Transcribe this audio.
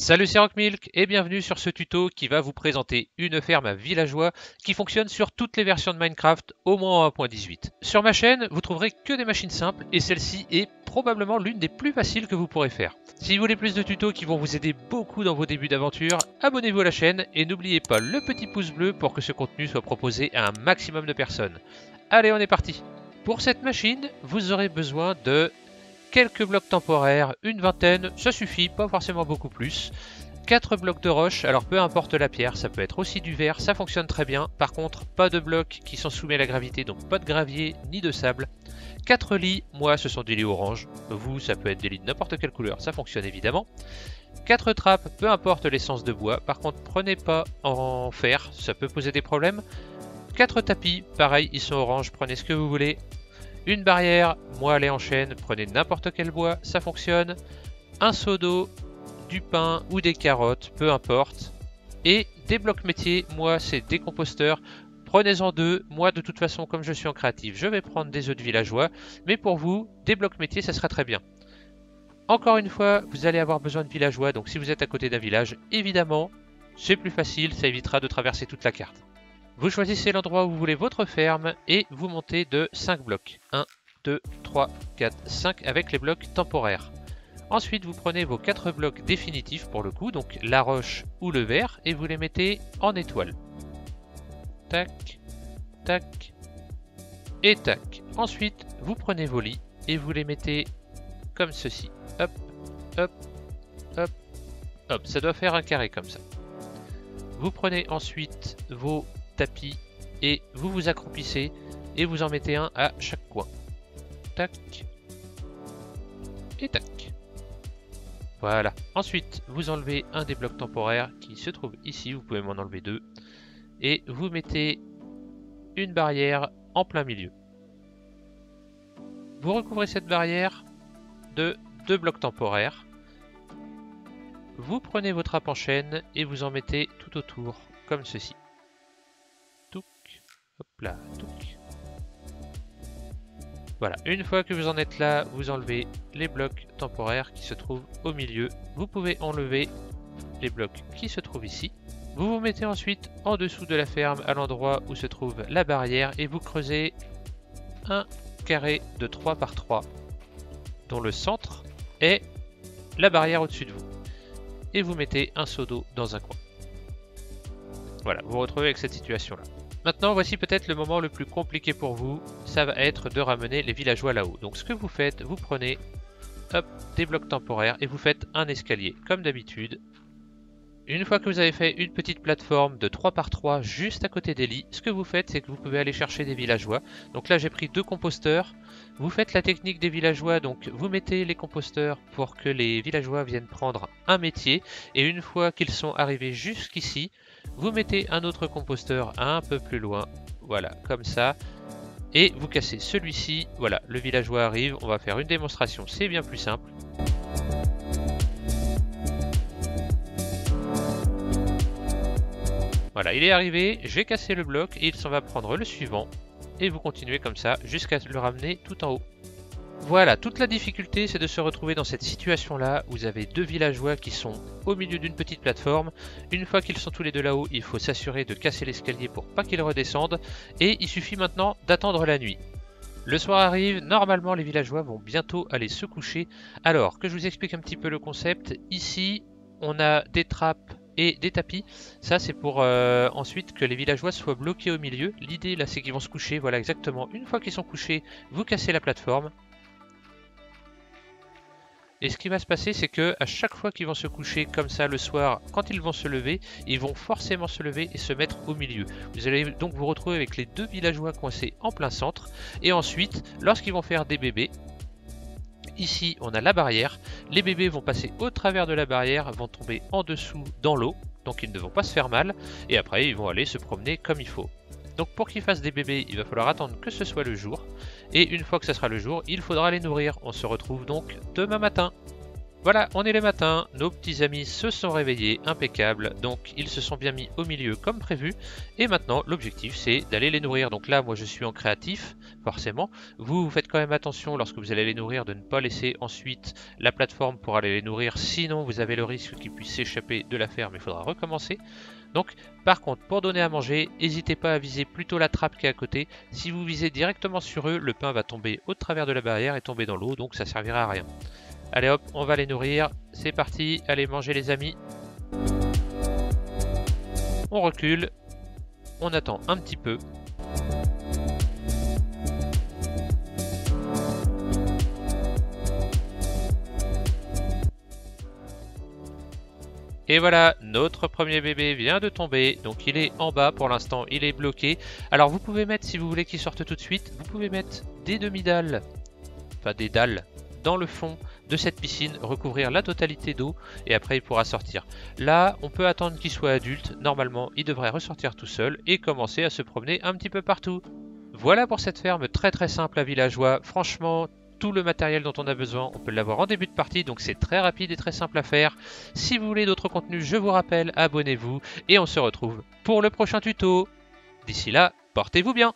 Salut, c'est Rockmilk et bienvenue sur ce tuto qui va vous présenter une ferme à villageois qui fonctionne sur toutes les versions de Minecraft au moins en 1.18. Sur ma chaîne, vous trouverez que des machines simples et celle-ci est probablement l'une des plus faciles que vous pourrez faire. Si vous voulez plus de tutos qui vont vous aider beaucoup dans vos débuts d'aventure, abonnez-vous à la chaîne et n'oubliez pas le petit pouce bleu pour que ce contenu soit proposé à un maximum de personnes. Allez, on est parti! Pour cette machine, vous aurez besoin de quelques blocs temporaires, une vingtaine, ça suffit, pas forcément beaucoup plus. 4 blocs de roche, alors peu importe la pierre, ça peut être aussi du verre, ça fonctionne très bien. Par contre, pas de blocs qui sont soumis à la gravité, donc pas de gravier ni de sable. 4 lits, moi ce sont des lits orange, vous ça peut être des lits de n'importe quelle couleur, ça fonctionne évidemment. 4 trappes, peu importe l'essence de bois, par contre prenez pas en fer, ça peut poser des problèmes. 4 tapis, pareil, ils sont orange, prenez ce que vous voulez. Une barrière, moi elle est en chêne, prenez n'importe quel bois, ça fonctionne. Un seau d'eau, du pain ou des carottes, peu importe. Et des blocs métiers, moi c'est des composteurs, prenez-en 2. Moi de toute façon comme je suis en créatif, je vais prendre des œufs de villageois. Mais pour vous, des blocs métiers ça sera très bien. Encore une fois, vous allez avoir besoin de villageois, donc si vous êtes à côté d'un village, évidemment, c'est plus facile, ça évitera de traverser toute la carte. Vous choisissez l'endroit où vous voulez votre ferme et vous montez de 5 blocs. 1, 2, 3, 4, 5 avec les blocs temporaires. Ensuite, vous prenez vos 4 blocs définitifs pour le coup, donc la roche ou le verre, et vous les mettez en étoile. Tac, tac et tac. Ensuite, vous prenez vos lits et vous les mettez comme ceci. Hop, hop, hop, hop. Ça doit faire un carré comme ça. Vous prenez ensuite vos tapis et vous vous accroupissez et vous en mettez un à chaque coin. Tac et tac. Voilà. Ensuite, vous enlevez un des blocs temporaires qui se trouve ici. Vous pouvez m'en enlever 2. Et vous mettez une barrière en plein milieu. Vous recouvrez cette barrière de 2 blocs temporaires. Vous prenez vos trappes en chaîne et vous en mettez tout autour, comme ceci. Touc, hop là, touc. Voilà, une fois que vous en êtes là, vous enlevez les blocs temporaires qui se trouvent au milieu. Vous pouvez enlever les blocs qui se trouvent ici. Vous vous mettez ensuite en dessous de la ferme à l'endroit où se trouve la barrière et vous creusez un carré de 3 par 3 dont le centre est la barrière au-dessus de vous. Et vous mettez un seau d'eau dans un coin. Voilà, vous vous retrouvez avec cette situation-là. Maintenant, voici peut-être le moment le plus compliqué pour vous, ça va être de ramener les villageois là-haut. Donc ce que vous faites, vous prenez hop, des blocs temporaires et vous faites un escalier, comme d'habitude. Une fois que vous avez fait une petite plateforme de 3 par 3 juste à côté des lits, ce que vous faites, c'est que vous pouvez aller chercher des villageois. Donc là, j'ai pris 2 composteurs. Vous faites la technique des villageois, donc vous mettez les composteurs pour que les villageois viennent prendre un métier. Et une fois qu'ils sont arrivés jusqu'ici, vous mettez un autre composteur un peu plus loin. Voilà, comme ça. Et vous cassez celui-ci. Voilà, le villageois arrive. On va faire une démonstration, c'est bien plus simple. Voilà, il est arrivé, j'ai cassé le bloc et il s'en va prendre le suivant. Et vous continuez comme ça jusqu'à le ramener tout en haut. Voilà, toute la difficulté c'est de se retrouver dans cette situation-là. Vous avez 2 villageois qui sont au milieu d'une petite plateforme. Une fois qu'ils sont tous les deux là-haut, il faut s'assurer de casser l'escalier pour pas qu'ils redescendent. Et il suffit maintenant d'attendre la nuit. Le soir arrive, normalement les villageois vont bientôt aller se coucher. Alors, que je vous explique un petit peu le concept. Ici, on a des trappes et des tapis. Ça c'est pour ensuite que les villageois soient bloqués au milieu. L'idée là c'est qu'ils vont se coucher, voilà exactement. Une fois qu'ils sont couchés, vous cassez la plateforme. Et ce qui va se passer c'est que à chaque fois qu'ils vont se coucher comme ça le soir, quand ils vont se lever, ils vont forcément se lever et se mettre au milieu. Vous allez donc vous retrouver avec les 2 villageois coincés en plein centre. Et ensuite, lorsqu'ils vont faire des bébés, ici, on a la barrière. Les bébés vont passer au travers de la barrière, vont tomber en dessous dans l'eau. Donc ils ne vont pas se faire mal. Et après, ils vont aller se promener comme il faut. Donc pour qu'ils fassent des bébés, il va falloir attendre que ce soit le jour. Et une fois que ce sera le jour, il faudra les nourrir. On se retrouve donc demain matin. Voilà, on est le matin, nos petits amis se sont réveillés, impeccable, donc ils se sont bien mis au milieu comme prévu, et maintenant l'objectif c'est d'aller les nourrir. Donc là moi je suis en créatif, forcément, vous faites quand même attention lorsque vous allez les nourrir de ne pas laisser ensuite la plateforme pour aller les nourrir, sinon vous avez le risque qu'ils puissent s'échapper de la ferme, il faudra recommencer. Donc par contre pour donner à manger, n'hésitez pas à viser plutôt la trappe qui est à côté, si vous visez directement sur eux, le pain va tomber au travers de la barrière et tomber dans l'eau, donc ça servira à rien. Allez hop, on va les nourrir. C'est parti, allez manger les amis. On recule. On attend un petit peu. Et voilà, notre premier bébé vient de tomber. Donc il est en bas pour l'instant, il est bloqué. Alors vous pouvez mettre, si vous voulez qu'il sorte tout de suite, vous pouvez mettre des demi-dalles. Enfin des dalles dans le fond de cette piscine, recouvrir la totalité d'eau et après il pourra sortir. Là, on peut attendre qu'il soit adulte. Normalement, il devrait ressortir tout seul et commencer à se promener un petit peu partout. Voilà pour cette ferme très simple à Villageois. Franchement, tout le matériel dont on a besoin, on peut l'avoir en début de partie, donc c'est très rapide et très simple à faire. Si vous voulez d'autres contenus, je vous rappelle, abonnez-vous et on se retrouve pour le prochain tuto. D'ici là, portez-vous bien.